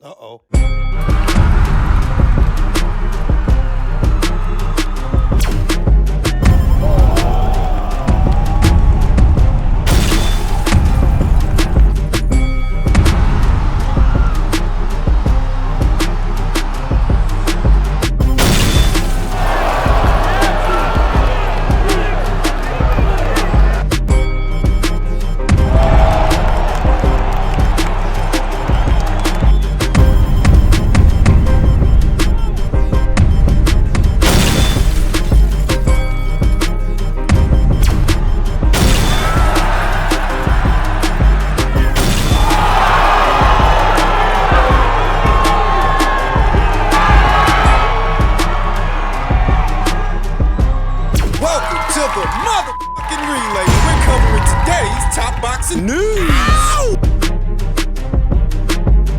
Uh-oh. Motherfucking relay. We're covering today's top boxing news.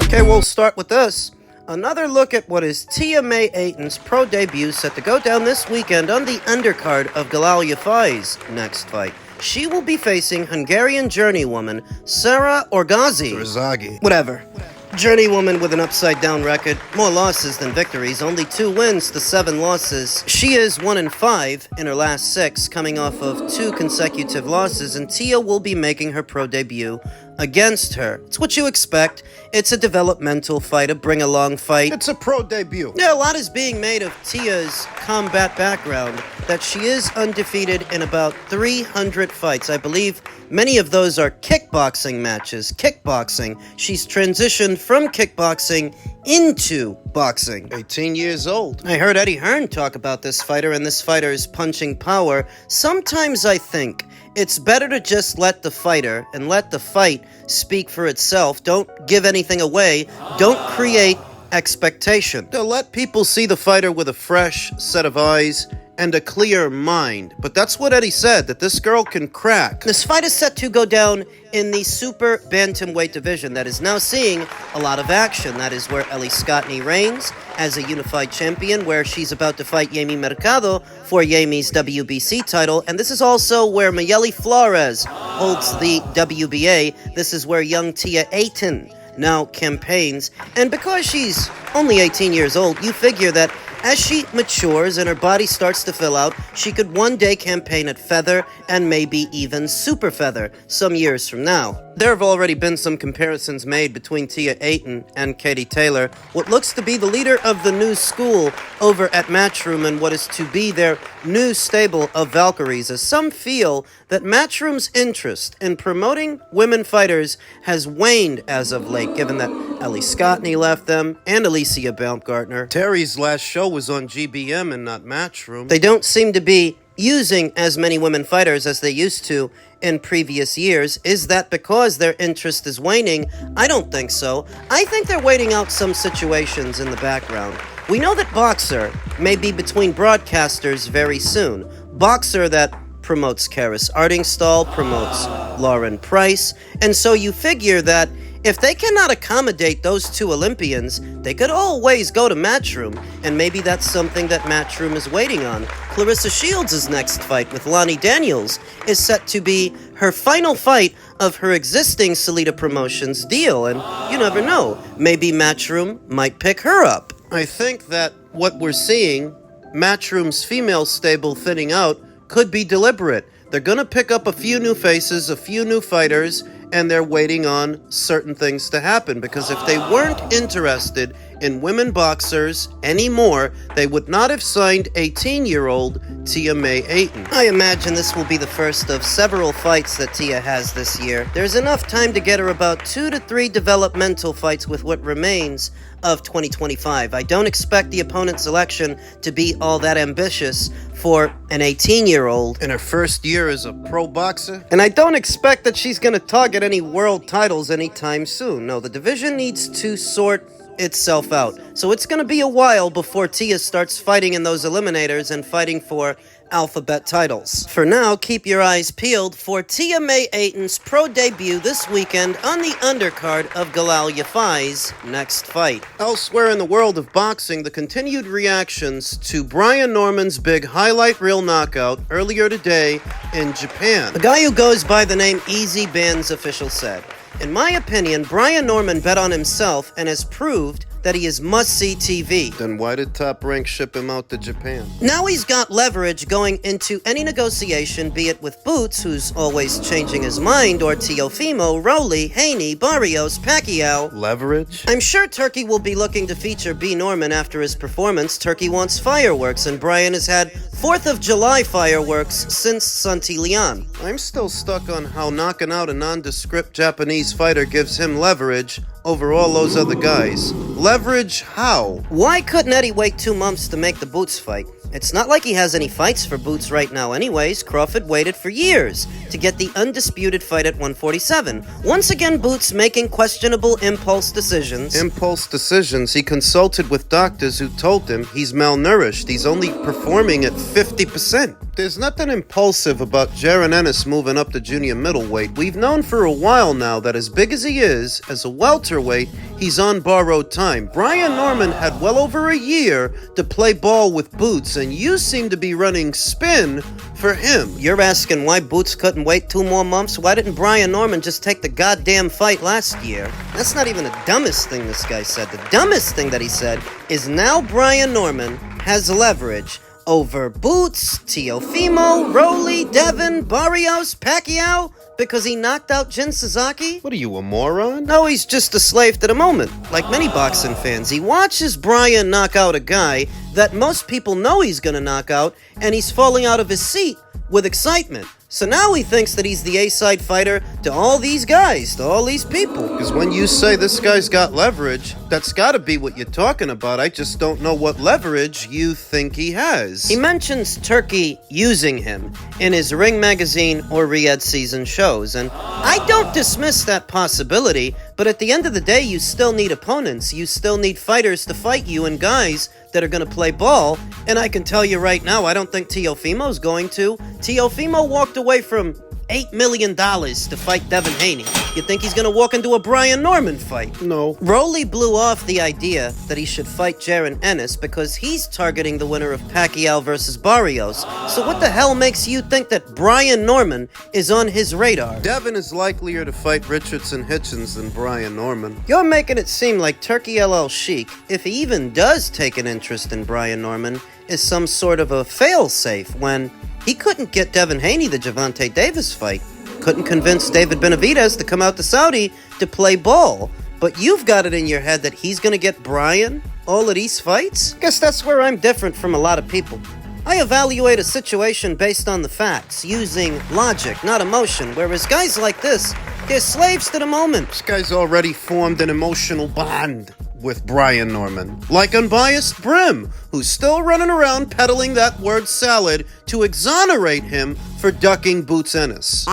Okay, we'll start with this. Another look at what is Tia May Ayton's pro debut set to go down this weekend on the undercard of Galal Yafai's next fight. She will be facing Hungarian journeywoman Sarah Orszagi. Whatever. Journeywoman with an upside-down record, more losses than victories, only 2 wins to 7 losses. She is 1-5 in her last 6, coming off of 2 consecutive losses, and Tia will be making her pro debut against her. It's what you expect. It's a developmental fight, a bring-along fight. It's a pro debut. Yeah, a lot is being made of Tia's combat background, that she is undefeated in about 300 fights. I believe many of those are kickboxing matches. Kickboxing. She's transitioned from kickboxing into boxing. 18 years old. I heard Eddie Hearn talk about this fighter and this fighter's punching power. Sometimes I think it's better to just let the fighter and let the fight speak for itself. Don't give anything away. Don't create expectation. To let people see the fighter with a fresh set of eyes and a clear mind. But that's what Eddie said, that this girl can crack. This fight is set to go down in the super bantamweight division that is now seeing a lot of action. That is where Ellie Scottney reigns as a unified champion, where she's about to fight Yami Mercado for Yami's WBC title. And this is also where Mayeli Flores holds the WBA. This is where young Tia Ayton now campaigns. And because she's only 18 years old, you figure that as she matures and her body starts to fill out, she could one day campaign at feather and maybe even super feather some years from now. There have already been some comparisons made between Tia Ayton and Katie Taylor, what looks to be the leader of the new school over at Matchroom and what is to be their new stable of Valkyries, as some feel that Matchroom's interest in promoting women fighters has waned as of late, given that Ellie Scottney left them and Alicia Baumgartner. Terry's last show was on GBM and not Matchroom. They don't seem to be using as many women fighters as they used to in previous years. Is that because their interest is waning? I don't think so. I think they're waiting out some situations in the background. We know that Boxer may be between broadcasters very soon. Boxer that promotes Karis Artingstall, promotes Lauren Price, and so you figure that if they cannot accommodate those 2 Olympians, they could always go to Matchroom, and maybe that's something that Matchroom is waiting on. Clarissa Shields' next fight with Lonnie Daniels is set to be her final fight of her existing Salida Promotions deal, and you never know, maybe Matchroom might pick her up. I think that what we're seeing, Matchroom's female stable thinning out, could be deliberate. They're gonna pick up a few new faces, a few new fighters, and they're waiting on certain things to happen, because if they weren't interested in women boxers anymore, they would not have signed 18-year-old Tia May Ayton. I imagine this will be the first of several fights that Tia has this year. There's enough time to get her about 2 to 3 developmental fights with what remains of 2025. I don't expect the opponent selection to be all that ambitious for an 18-year-old in her first year as a pro boxer. And I don't expect that she's going to target any world titles anytime soon. No, the division needs to sort itself out. So it's going to be a while before Tia starts fighting in those eliminators and fighting for alphabet titles. For now, keep your eyes peeled for Tia May Ayton's pro debut this weekend on the undercard of Galal Yafai's next fight. Elsewhere in the world of boxing, the continued reactions to Brian Norman's big highlight reel knockout earlier today in Japan. The guy who goes by the name Easy Bands official said, In my opinion, Brian Norman bet on himself and has proved that he is must-see TV. Then why did Top Rank ship him out to Japan? Now he's got leverage going into any negotiation, be it with Boots, who's always changing his mind, or Teofimo, Rowley, Haney, Barrios, Pacquiao. Leverage? I'm sure Turkey will be looking to feature B. Norman after his performance. Turkey wants fireworks, and Brian has had 4th of July fireworks since Santi Leon. I'm still stuck on how knocking out a nondescript Japanese fighter gives him leverage over all those other guys. Leverage how? Why couldn't Eddie wait 2 months to make the Boots fight? It's not like he has any fights for Boots right now anyways. Crawford waited for years to get the undisputed fight at 147. Once again, Boots making questionable impulse decisions. Impulse decisions? He consulted with doctors who told him he's malnourished. He's only performing at 50%. There's nothing impulsive about Jaron Ennis moving up to junior middleweight. We've known for a while now that as big as he is, as a welterweight, he's on borrowed time. Brian Norman had well over a year to play ball with Boots, and you seem to be running spin for him. You're asking why Boots couldn't wait 2 more months? Why didn't Brian Norman just take the goddamn fight last year? That's not even the dumbest thing this guy said. The dumbest thing that he said is now Brian Norman has leverage over Boots, Teofimo, Rowley, Devin, Barrios, Pacquiao, because he knocked out Jin Suzuki? What are you, a moron? No, he's just a slave to the moment. Like many boxing fans, he watches Brian knock out a guy that most people know he's gonna knock out, and he's falling out of his seat with excitement. So now he thinks that he's the A-side fighter to all these guys, to all these people. Because when you say this guy's got leverage, that's gotta be what you're talking about. I just don't know what leverage you think he has. He mentions Turkey using him in his Ring Magazine or Riyadh season shows, and I don't dismiss that possibility, but at the end of the day, you still need opponents. You still need fighters to fight you and guys that are going to play ball, and I can tell you right now, I don't think Teofimo's going to. Teofimo walked away from $8 million to fight Devin Haney. You think he's going to walk into a Brian Norman fight? No. Rowley blew off the idea that he should fight Jaron Ennis because he's targeting the winner of Pacquiao versus Barrios. So what the hell makes you think that Brian Norman is on his radar? Devin is likelier to fight Richardson Hitchens than Brian Norman. You're making it seem like Turkey LL Sheik, if he even does take an interest in Brian Norman, is some sort of a fail-safe when he couldn't get Devin Haney the Gervonta Davis fight. Couldn't convince David Benavidez to come out to Saudi to play ball. But you've got it in your head that he's going to get Brian all of these fights? Guess that's where I'm different from a lot of people. I evaluate a situation based on the facts, using logic, not emotion, whereas guys like this, they're slaves to the moment. This guy's already formed an emotional bond with Brian Norman. Like Unbiased Brim, who's still running around peddling that word salad to exonerate him for ducking Boots Ennis.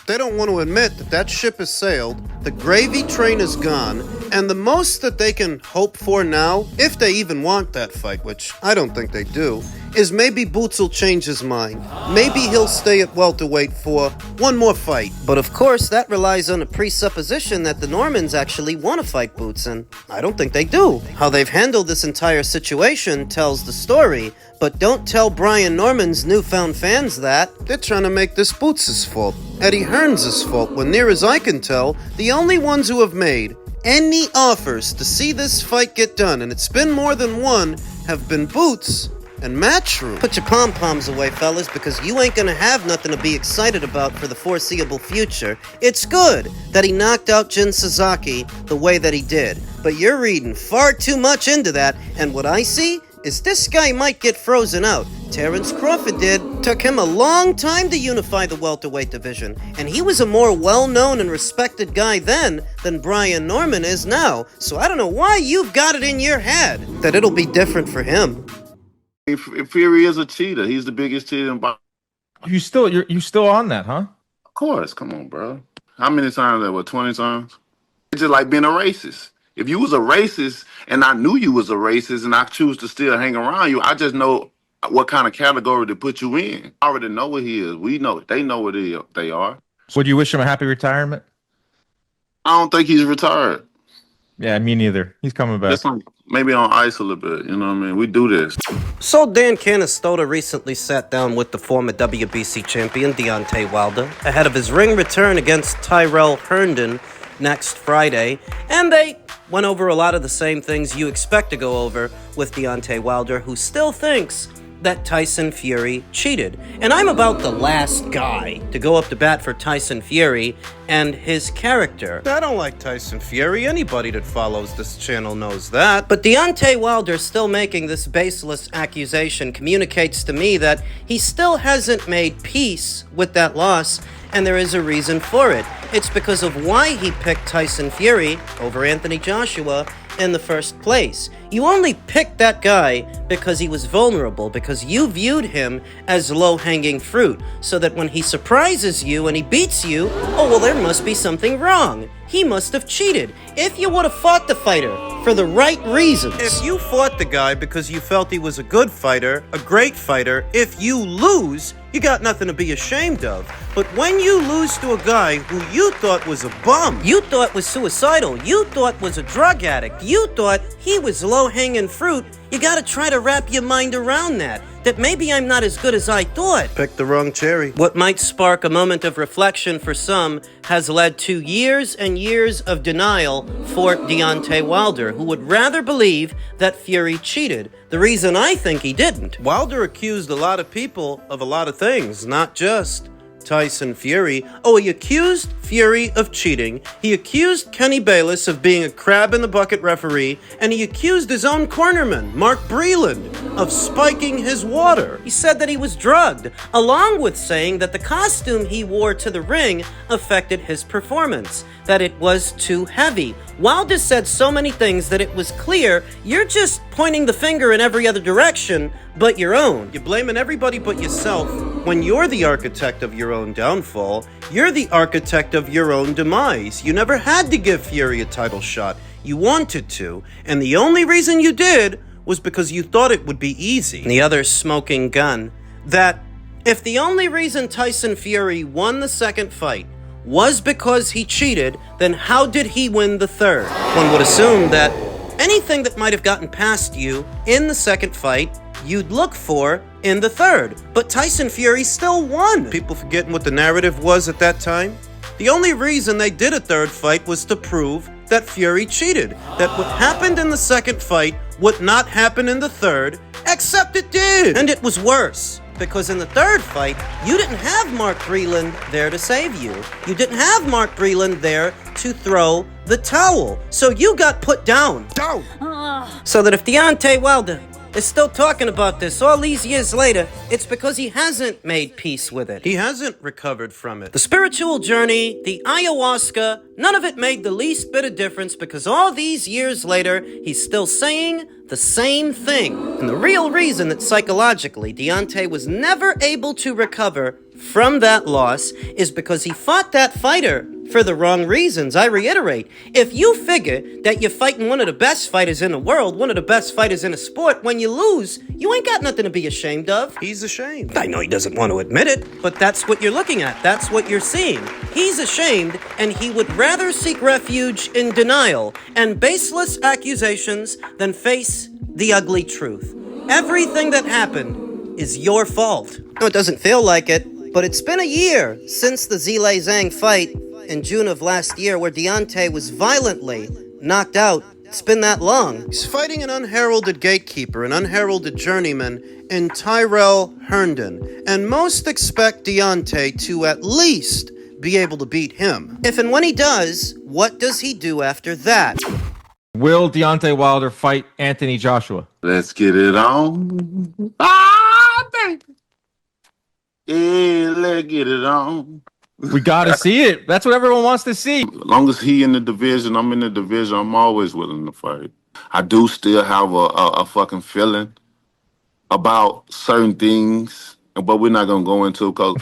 They don't want to admit that that ship has sailed, the gravy train is gone, and the most that they can hope for now, if they even want that fight, which I don't think they do, is maybe Boots will change his mind. Maybe he'll stay at welterweight for one more fight. But of course, that relies on a presupposition that the Normans actually want to fight Boots, and I don't think they do. How they've handled this entire situation tells the story, but don't tell Brian Norman's newfound fans that. They're trying to make this Boots' fault, Eddie Hearns' fault, when near as I can tell, the only ones who have made any offers to see this fight get done, and it's been more than one, have been Boots and Matchroom. Put your pom-poms away, fellas, because you ain't gonna have nothing to be excited about for the foreseeable future. It's good that he knocked out Jin Suzuki the way that he did, but you're reading far too much into that, and what I see is this guy might get frozen out. Terrence Crawford did. Took him a long time to unify the welterweight division, and he was a more well-known and respected guy then than Brian Norman is now, so I don't know why you've got it in your head that it'll be different for him. If Fury is a cheater, he's the biggest cheater in boxing. You still on that, huh? Of course, come on, bro. How many times? 20 times? It's just like being a racist. If you was a racist and I knew you was a racist and I choose to still hang around you, I just know what kind of category to put you in. I already know what he is. We know it. They know what they are. Would you wish him a happy retirement? I don't think he's retired. Yeah, me neither. He's coming back. Maybe on ice a little bit. You know what I mean? We do this. So Dan Canastota recently sat down with the former WBC champion Deontay Wilder ahead of his ring return against Tyrell Herndon next Friday, and they went over a lot of the same things you expect to go over with Deontay Wilder, who still thinks that Tyson Fury cheated. And I'm about the last guy to go up to bat for Tyson Fury and his character. I don't like Tyson Fury. Anybody that follows this channel knows that. But Deontay Wilder still making this baseless accusation communicates to me that he still hasn't made peace with that loss, and there is a reason for it. It's because of why he picked Tyson Fury over Anthony Joshua in the first place. You only picked that guy because he was vulnerable, because you viewed him as low-hanging fruit, so that when he surprises you and he beats you, oh, well, there must be something wrong. He must have cheated. If you would have fought the fighter for the right reasons. If you fought the guy because you felt he was a good fighter, a great fighter, if you lose, you got nothing to be ashamed of. But when you lose to a guy who you thought was a bum, you thought was suicidal, you thought was a drug addict, you thought he was low-hanging fruit, you gotta try to wrap your mind around that maybe I'm not as good as I thought. picked the wrong cherry. What might spark a moment of reflection for some has led to years and years of denial for Deontay Wilder, who would rather believe that Fury cheated. The reason I think he didn't. Wilder accused a lot of people of a lot of things, not just Tyson Fury. Oh, he accused Fury of cheating. He accused Kenny Bayless of being a crab-in-the-bucket referee, and he accused his own cornerman, Mark Breland, of spiking his water. He said that he was drugged, along with saying that the costume he wore to the ring affected his performance, that it was too heavy. Wilder said so many things that it was clear you're just pointing the finger in every other direction but your own. You're blaming everybody but yourself. When you're the architect of your own downfall, you're the architect of your own demise. You never had to give Fury a title shot. You wanted to, and the only reason you did was because you thought it would be easy. The other smoking gun, that if the only reason Tyson Fury won the second fight was because he cheated, then how did he win the third? One would assume that anything that might have gotten past you in the second fight, you'd look for in the third. But Tyson Fury still won. People forgetting what the narrative was at that time? The only reason they did a third fight was to prove that Fury cheated. That what happened in the second fight would not happen in the third, except it did. And it was worse, because in the third fight, you didn't have Mark Breland there to save you. You didn't have Mark Breland there to throw the towel. So you got put down. Down! So that if Deontay Wilder is still talking about this all these years later, it's because he hasn't made peace with it. He hasn't recovered from it. The spiritual journey, the ayahuasca, none of it made the least bit of difference, because all these years later, he's still saying the same thing. And the real reason that psychologically Deontay was never able to recover from that loss is because he fought that fighter for the wrong reasons. I reiterate, if you figure that you're fighting one of the best fighters in the world, one of the best fighters in a sport, when you lose, you ain't got nothing to be ashamed of. He's ashamed. I know he doesn't want to admit it, but that's what you're looking at. That's what you're seeing. He's ashamed, and he would rather seek refuge in denial and baseless accusations than face the ugly truth. Everything that happened is your fault. No, it doesn't feel like it, but it's been a year since the Zhilei Zhang fight in June of last year, where Deontay was violently knocked out. It's been that long. He's fighting an unheralded gatekeeper, an unheralded journeyman in Tyrell Herndon, and most expect Deontay to at least be able to beat him. If and when he does, what does he do after that? Will Deontay Wilder fight Anthony Joshua? Let's get it on. Baby. Yeah, let's get it on. We got to see it. That's what everyone wants to see. As long as he in the division, I'm in the division, I'm always willing to fight. I do still have a fucking feeling about certain things, but we're not going to go into it because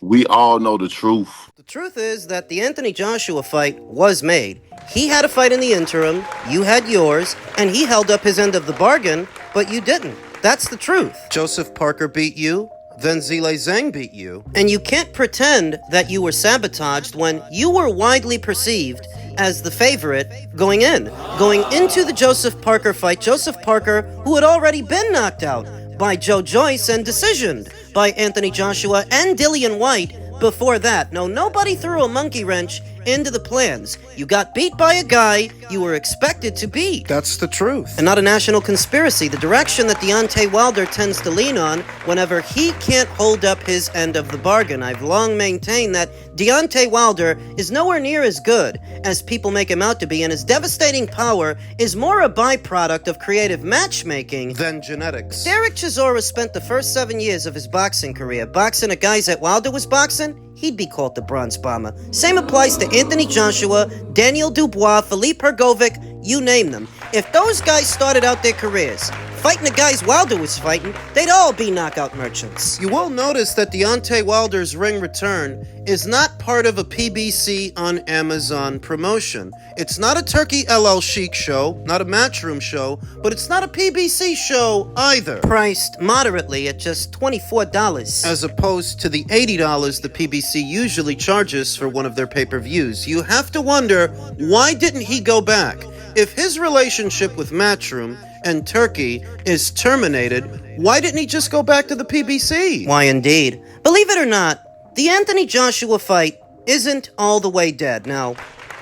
we all know the truth. The truth is that the Anthony Joshua fight was made. He had a fight in the interim, you had yours, and he held up his end of the bargain, but you didn't. That's the truth. Joseph Parker beat you, then Zhilei Zhang beat you. And you can't pretend that you were sabotaged when you were widely perceived as the favorite going into the Joseph Parker fight. Joseph Parker, who had already been knocked out by Joe Joyce and decisioned by Anthony Joshua and Dillian White before that. No, nobody threw a monkey wrench into the plans. You got beat by a guy you were expected to beat. That's the truth. And not a national conspiracy, the direction that Deontay Wilder tends to lean on whenever he can't hold up his end of the bargain. I've long maintained that Deontay Wilder is nowhere near as good as people make him out to be, and his devastating power is more a byproduct of creative matchmaking Then genetics. Derek Chisora spent the first 7 years of his boxing career boxing at guys that Wilder was boxing. He'd be called the Bronze Bomber. Same applies to Anthony Joshua, Daniel Dubois, Philippe Hergovic, you name them. If those guys started out their careers fighting the guys Wilder was fighting, they'd all be knockout merchants. You will notice that Deontay Wilder's ring return is not part of a PBC on Amazon promotion. It's not a Turkey LL Chic show, not a Matchroom show, but it's not a PBC show either. Priced moderately at just $24. As opposed to the $80 the PBC usually charges for one of their pay-per-views. You have to wonder, why didn't he go back? If his relationship with Matchroom and Turkey is terminated, why didn't he just go back to the PBC? Why indeed. Believe it or not, the Anthony Joshua fight isn't all the way dead. Now,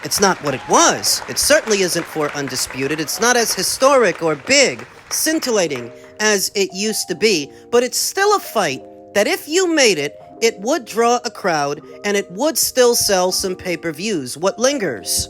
it's not what it was. It certainly isn't for Undisputed. It's not as historic or big, scintillating as it used to be, but it's still a fight that if you made it, it would draw a crowd, and it would still sell some pay-per-views. What lingers?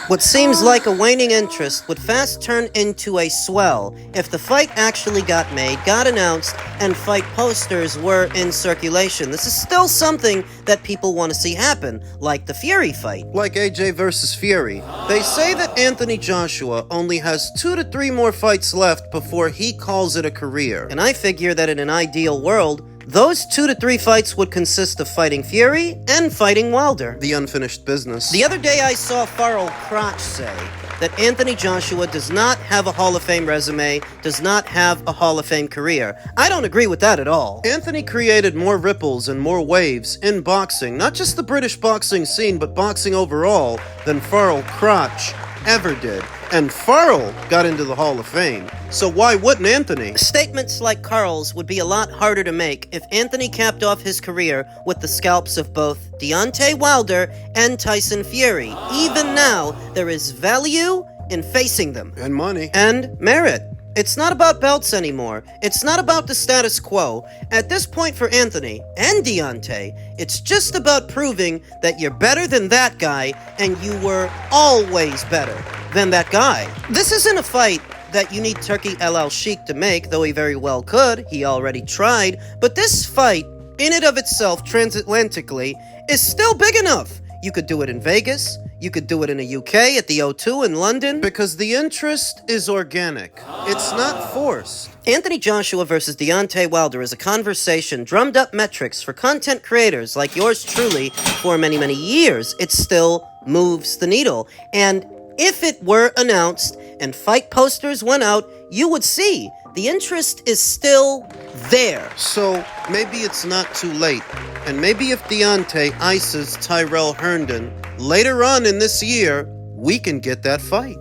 What seems like a waning interest would fast turn into a swell if the fight actually got made, got announced, and fight posters were in circulation. This is still something that people want to see happen, like the Fury fight. Like AJ versus Fury. They say that Anthony Joshua only has 2 to 3 more fights left before he calls it a career. And I figure that in an ideal world, those 2 to 3 fights would consist of fighting Fury and fighting Wilder. The unfinished business. The other day I saw Farrell Crotch say that Anthony Joshua does not have a Hall of Fame resume, does not have a Hall of Fame career. I don't agree with that at all. Anthony created more ripples and more waves in boxing, not just the British boxing scene, but boxing overall, than Farrell Crotch ever did. And Farrell got into the Hall of Fame, so why wouldn't Anthony? Statements like Carl's would be a lot harder to make if Anthony capped off his career with the scalps of both Deontay Wilder and Tyson Fury. Even now, there is value in facing them. And money. And merit. It's not about belts anymore. It's not about the status quo. At this point for Anthony and Deontay, it's just about proving that you're better than that guy, and you were always better than that guy. This isn't a fight that you need Turkey LL Chic to make, though he very well could. He already tried. But this fight, in and of itself, transatlantically, is still big enough. You could do it in Vegas. You could do it in the UK at the O2 in London. Because the interest is organic. It's not forced. Anthony Joshua versus Deontay Wilder is a conversation, drummed up metrics for content creators like yours truly for many, many years. It still moves the needle. And if it were announced and fight posters went out, you would see the interest is still there. So maybe it's not too late. And maybe if Deontay ices Tyrell Herndon later on in this year, we can get that fight.